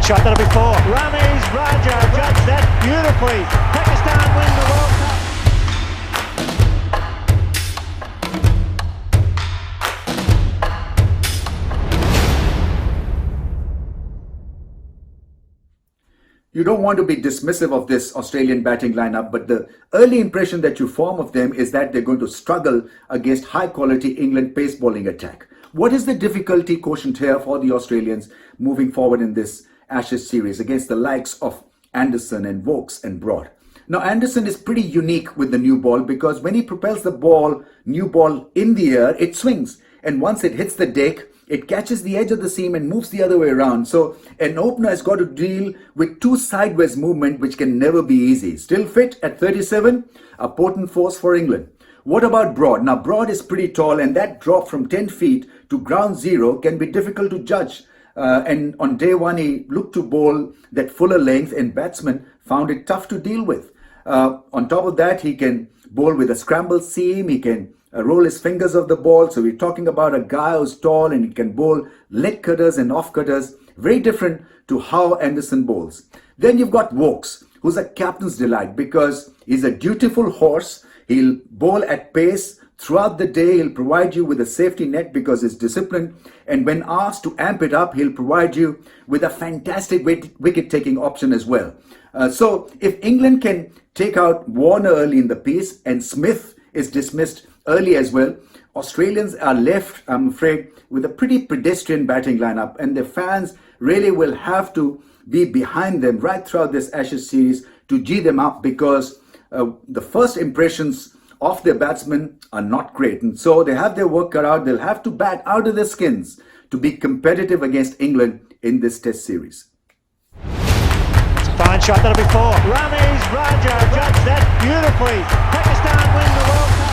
shot, that'll be four. Ramiz, Raja judged that beautifully. Pakistan win the World Cup. You don't want to be dismissive of this Australian batting lineup, but the early impression that you form of them is that they're going to struggle against high-quality England pace bowling attack. What is the difficulty quotient here for the Australians moving forward in this Ashes series against the likes of Anderson and Vokes and Broad? Now, Anderson is pretty unique with the new ball because when he propels the new ball in the air, it swings. And once it hits the deck, it catches the edge of the seam and moves the other way around. So an opener has got to deal with two sideways movement, which can never be easy. Still fit at 37, a potent force for England. What about Broad? Now, Broad is pretty tall, and that drop from 10 feet to ground zero can be difficult to judge. And on day one, he looked to bowl that fuller length, and batsmen found it tough to deal with. On top of that, he can bowl with a scramble seam. He can roll his fingers of the ball. So we're talking about a guy who's tall and he can bowl leg cutters and off cutters. Very different to how Anderson bowls. Then you've got Vokes, who's a captain's delight because he's a dutiful horse. He'll bowl at pace throughout the day. He'll provide you with a safety net because he's disciplined. And when asked to amp it up, he'll provide you with a fantastic wicket-taking option as well. So if England can take out Warner early in the piece and Smith is dismissed early as well, Australians are left, I'm afraid, with a pretty pedestrian batting lineup, and the fans really will have to be behind them right throughout this Ashes series to G them up because the first impressions of their batsmen are not great, and so they have their work cut out. They'll have to bat out of their skins to be competitive against England in this Test series. Fine shot, that'll be four. Ramiz, Raja judged that beautifully. Pakistan win the World Cup.